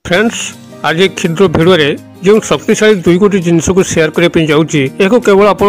Friends आज एक क्षुद्र भिडियो जो शक्तिशाली दुई गोटी जिनस को शेयर करने जाऊँगी यह केवल आप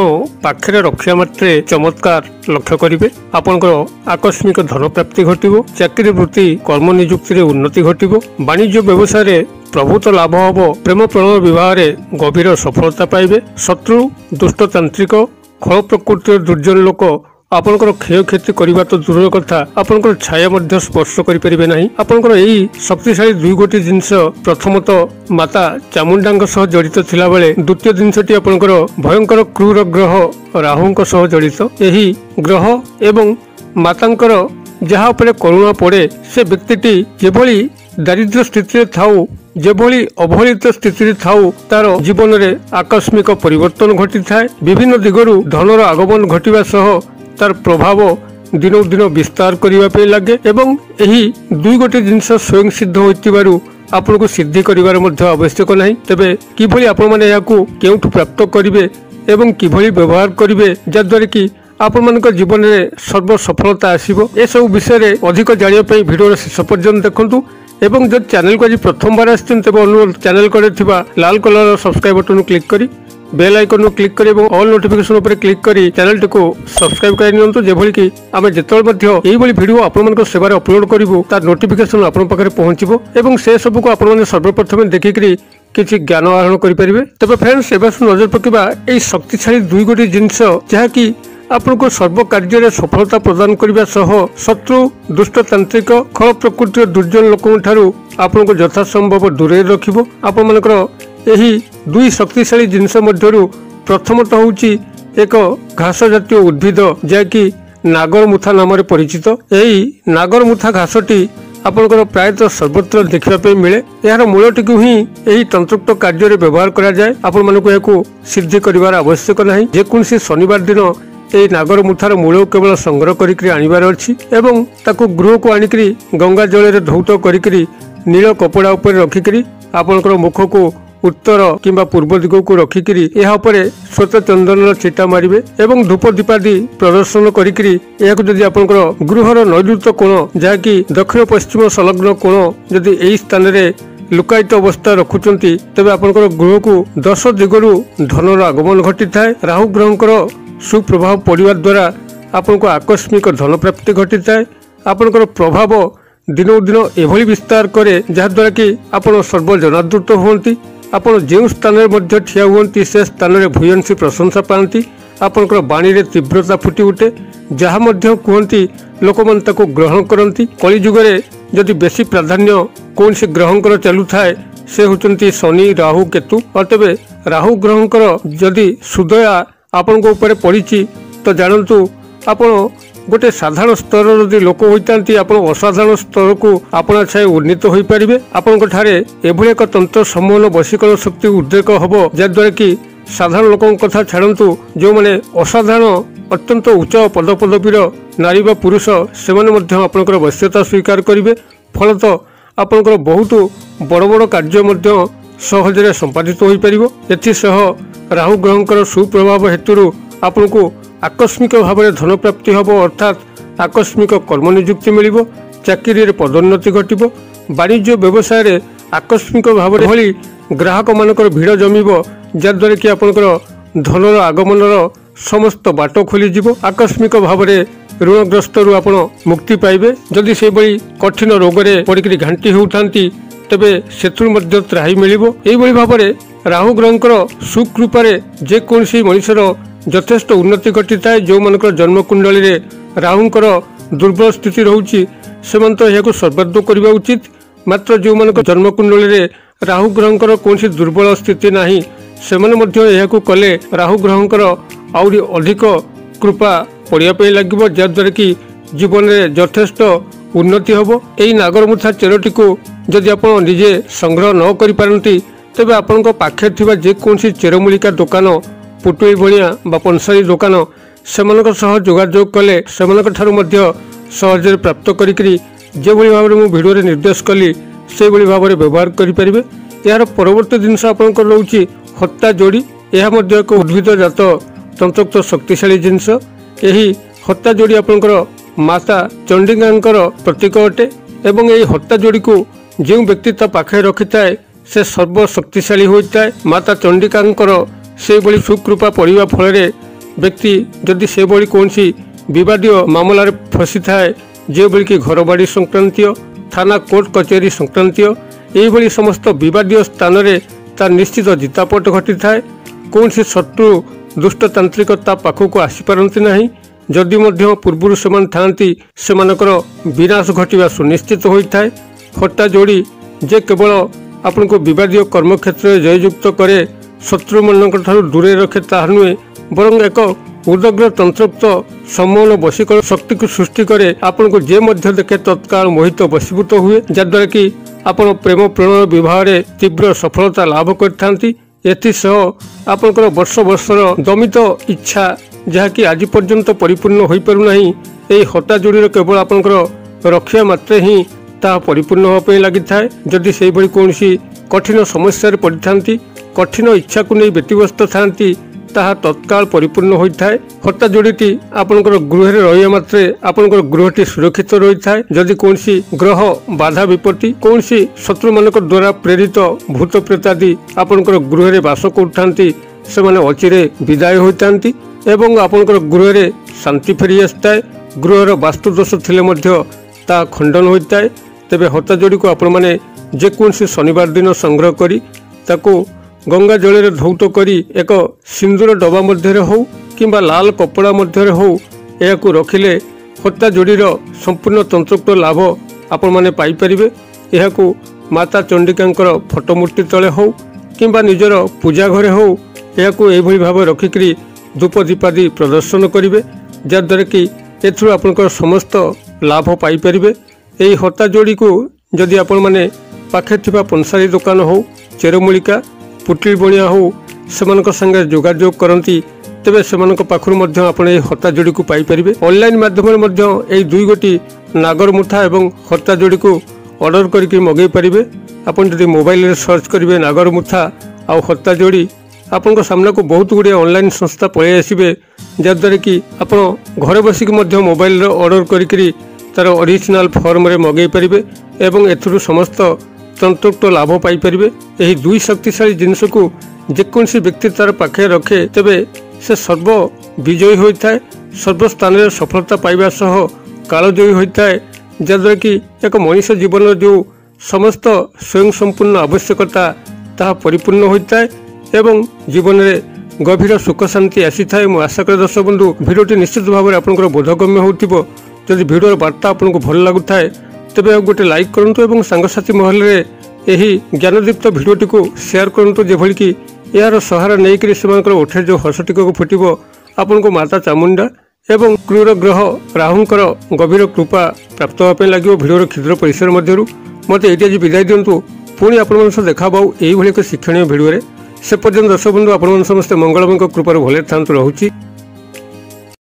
पाखे रखा मात्रे चमत्कार लक्ष्य करेंगे आपंकर आकस्मिक धन प्राप्ति घटव चाकरी वृत्ति कर्म निजुक्ति उन्नति घटव वाणिज्य व्यवसाय प्रभुत लाभ हम प्रेम प्रणय बह गभीर सफलता पाइबे शत्रु दुष्टतांत्रिक खल प्रकृतिर दुर्जन लोक आपनकर क्षय क्षति करने तो दूर कथा आपनकर छाया मध्य स्पर्श करें ना आपनकर यही शक्तिशाली दुई गोटी जिनस प्रथमत माता चामुंडा जड़ित थिला बेले द्वितीय जिनसटी आपनकर भयंकर क्रूर ग्रह राहु सह जड़ित यही ग्रह एवं मातांकर जहा उपरे करुणा पड़े से व्यक्ति जेभली दारिद्र्य स्थिति थाऊ जेभली अवहेलित स्थिति थाऊ तार जीवन में आकस्मिक परिवर्तन घटी थाए विभिन्न दिगरु धनर आगमन घटिबा सह तार प्रभाव दिनों दिन विस्तार करने लगे एवं यही दुई गोटे जिनस स्वयं सिद्ध होइतिबारु आपन को सिद्धि करिवार मध्य आवश्यक नहीं तेबे किभली आपण माने याकू केउठु प्राप्त करिवे एवं किभली व्यवहार करिवे जद्वारा कि आपण मानक जीवन में सर्व सफलता आसीबो ए सब विषय रे अधिक जानिया पई वीडियो शेष पर्यंत देखंतु एवं जब चैनल को आज प्रथम बार आछन तेबे अनुरोध चैनल करे थिबा लाल कलर सब्सक्राइब बटन क्लिक करी बेल आइकन क्लिक करी ऑल नोटिफिकेशन ऊपर क्लिक करी चैनल टिको सब्सक्राइब कर नियंतु जेभली कि आमे जेतल मध्य एई भली वीडियो आपन मन को सेवारे अपलोड करिवो तार नोटिफिकेशन आपन पाखरे पहुंचीबो एवं से सब को आपन मन सर्वप्रथम देखिकरी किछि ज्ञान आहरण करि परिबे तबे फ्रेंड्स एबे नजर पकेबा एई शक्तिशाली दुई गोटी जिंस जहा कि आपन को सर्व कार्य रे सफलता प्रदान करबा सह शत्रु दुष्टतांत्रिक खल प्रकृतिर दुर्जन लोकन ठारू आपन को यथा संभव दूरे रखिबो आपन मनकर यही दुई शक्तिशाली जिनस मध्यरु प्रथमतः होउची एक घास जातीय उद्भिद जैकि नागरमुथा नाम परिचित यही नागरमुथा घासटी आपनकर प्रायतः सर्वत्र देखा मिले यार मूलटी को ही यही तंत्रोक्त कार्य रे व्यवहार करा जाए आपण मानक याकू सिद्धि करिवार आवश्यक नहीं जेकोसी शनिवार दिन यही नागरमुथार मूल केवल संग्रह करिकरी आनिबार अछि एवं ताकू गृह को आनिकरी गंगा जल रे धौत करिकरी नील कपड़ा ऊपर रखिकरी आपनकर मुख को उत्तर किंबा पूर्व दिग को रखिकरी यह उपरे श्वेत चंदन छिटा मारिबे एवं धूप दीपादि प्रदर्शन करिकरी यहाको जदि आपनकर गृहर नैऋत्य कोण जहाँकि दक्षिण पश्चिम संलग्न कोण जदि एई स्थान रे लुकायित अवस्था रखुचंती तबे आपनकर गृह को 10 दिगरु धनर आगमन घटी थाए राहु ग्रहंकर सुप्रभाव पड़िवा द्वारा आपनको आकस्मिक धन प्राप्ति घटी थाए आपनकर प्रभाव दिनों दिन एभली विस्तार करे जहा द्वारा कि आपण सर्व जनादृत होती आपण जो स्थान में ठिया हुआ से स्थान में भूयसी प्रशंसा पाती आपंकर वाणी रे तीव्रता फुटी उठे जहा मध्य कहती लोक मैंने ग्रहण करती कलिजुगे जदि बेसी प्राधान्य कौन से ग्रहंकर चलू थाए से होती शनि राहु केतु और तेरे राहु ग्रहंकर जदि सुदया आपण ऊपर पड़ी तो जानतु आपण गोटे साधारण स्तर जदि लोक होता असाधारण स्तर को आपना छाए उन्नीत हो पारे आपण एभली एक तंत्र समूह वशीकरण शक्ति उद्रेक हम जद्वारा कि साधारण लोकों कथा छाड़ू जो मैंने असाधारण अत्यंत उच्च पद पदवीर नारी बा पुरुष से आपंकर वश्यता स्वीकार करेंगे फलत आपंकर बहुत बड़ बड़ कार्य सहजरे संपादित हो पार एसह राहु ग्रहंकर सुप्रभाव हेतु आपन को आकस्मिक भाव में धन प्राप्ति हम अर्थात आकस्मिक कर्म निजुक्ति मिल चाकरी रे पदोन्नति घटव वाणिज्य व्यवसाय आकस्मिक भाव में ग्राहक मानकर भीड़ जमीब जद्वारा कि आपंकर धनर आगमनर समस्त बाट खोलीज आकस्मिक भाव में ऋणग्रस्त मुक्ति पाइबे जदि से कठिन रोगरे पड़क घांटी होता तेबे से त्राही मिल भाव में राहु ग्रहंकर सुकृपारे जेकोसी मनुष्यर यथेष्ट उन्नति घटी थाए जो मानकर जन्मकुंडली रे राहुंकर दुर्बल स्थिति रोची से तो यह सर्वाध करने उचित मात्र जो मानक जन्मकुंडली रे राहु ग्रहंकर कौन दुर्बल स्थिति नहीं से कले राहु ग्रहंकर आउरी अधिक कृपा पड़िया लगे जद्वारा कि जीवन में यथेष्ट उन्नति हम यही नागरमुथा चेरटी को जदि आप निजे संग्रह न कर पारती तेबे आपण पाखे थिबा जेकोसी चेरमूलिका दुकान पुटुई भलिया बा पंसारी दुकान से जोगाजोग कले से सहजरे प्राप्त करी जो भाव में भिडियो निर्देश कली से भाव में व्यवहार करें यार परवर्ती जिनस आपंकर रोचे हत्ता जोड़ी यह एक उद्भिद जात तंत्रोक्त शक्तिशाली जिनस यही हत्ता जोड़ी आपंकर माता चंडिकांकर प्रतीक अटे एवं यही हत्ता जोड़ी को जो व्यक्ति ता पाखे रखि थाए से सर्वशक्तिशाली होता है। माता चंडिकांकर से भली सुकृपा पड़वा फल व्यक्ति जदि से भली कौन विवादीय मामलार फसी थाए जो भली कि घर बाड़ी संक्रांतीय थाना कोर्ट कचेरी संक्रांतीय यही समस्त विवादीय स्थान में तार निश्चित जितापट घटी थाए। कौन शत्रु दुष्टतांत्रिक ता पाखक आसीपारती ना जदि पूर्व से विनाश घटवा सुनिश्चित होता है। हट्टा जोड़ी जे केवल आपन को विवादीय कर्मक्षेत्र में जययुक्त करे शत्रु मान दूरे रखे ता नुहे बरं एक उदग्र तंत्रोक्त सम्मोहन वशीकरण शक्ति को सृष्टि करे आपन को जे मध्य देखे तत्काल मोहित वशीभूत हुए जद्वारा कि आपन प्रेम प्रणय विवाह तीव्र सफलता लाभ करथांती। एथिसह आपनकर वर्ष वर्षर दमित इच्छा जहाँकि आज पर्यंत परिपूर्ण हो पारुना यही हट्टा जोड़ी केवल आपनकर रक्षा मात्रे ही ता परिपूर्ण होगा लगी थाए। जदि से कौन कठिन समस्या पड़ी था कठिन इच्छा को नहीं व्यतिग्रस्त थांती ताहा तत्काल परिपूर्ण होता है। हट्टा जोड़ी आपनकर गृह रहा मात्रे आपनकर गृहटी सुरक्षित रही थाए। जदि कौन ग्रह बाधा विपत्ति कौन शत्रु मान द्वारा प्रेरित भूत प्रेतादि आपनकर गृह बास करथांती से माने अचिरे विदाय होता एवं आपनकर गृह शांति फेरी आसता है। गृहर वास्तुदोष थिले मध्य ता खंडन होता है। तेबे हट्टा जोड़ी को आपण मैंने जेकोसी शनिवार दिन संग्रह करी ताको गंगा जल धौत करी एक सिंदूर डबा मध्य हो किंबा लाल कपड़ा मध्य हो या रखिले हट्टा जोड़ीर संपूर्ण तंत्रोक्त लाभ आपण मैंने पाइपर। यह माता चंडिकांकर फोटोमूर्ति तले हो किंबा निजर पूजा घरे हो या भाव रखिकी धूप दीपादि प्रदर्शन करेंगे जद्वारा कि एथुर आपनकर समस्त लाभ पाइपर। यही हट्टा जोड़ी को जदि आपण मैंने पाखे थिबा पंसारी दुकान हो चेरमूलिका पुटिल बणिया हो से संगे जोगाजोग करती तेबे से पाखुर मध्य आपण ए हट्टा जोड़ी को पाइपर। ऑनलाइन माध्यम दुई गोटी नागर मुठा एवं हट्टा जोड़ी को ऑर्डर करके मगै पारे। आपन जदि मोबाइल सर्च करेंगे नागर मुठा आउ हट्टा जोड़ी आपन सामना को बहुत गुड़े ऑनलाइन संस्था पलि आसबे जद्वारा कि आपण घरे बसिक मोबाइल ऑर्डर करी तार ओरिजिनल फॉर्म रे मगै पारे एवं एथुरु समस्त तंत्रोक्त लाभ पाइपर। यही दुई शक्तिशाली जिनस को जेकोसी व्यक्ति तार पाखे रखे तेबे से सर्व विजयी होता है। सर्वस्थान में सफलता पाइबा सह कालजयी होता है जद्वारा कि एक मनुष्य जीवन जो समस्त स्वयं संपूर्ण आवश्यकता ताहा परिपूर्ण होता है एवं जीवन में गभीर सुख शांति आसी थाए। मु आशा करे दर्शक बंधु भिडियोटी निश्चित भाव में आपनकर बोधगम्य होथिबो। जदि भिडियोर वार्ता आपको भल लगुए तेबे गोटे लाइक करंतु एवं सांगसाथी महल रे यही ज्ञानदीप्त भिडियोटी को शेयर करंतु जेभली कि यार सहारा नहीं से ओठे जो हसटिक को फुटबो आपन को माता चामुंडा एवं क्रूर ग्रह राहुंकर गभीर कृपा प्राप्त होगा लगे। भिडियोर क्षुद्र परिसर मध्यरु मते एटी आज विदाय दिंतु पुणी आपण देखा पाऊ यही एक शिक्षणीय भिडियो से पर्यंत दर्शक बंधु आपण समस्त मंगलमय कृपार भले था रहुची।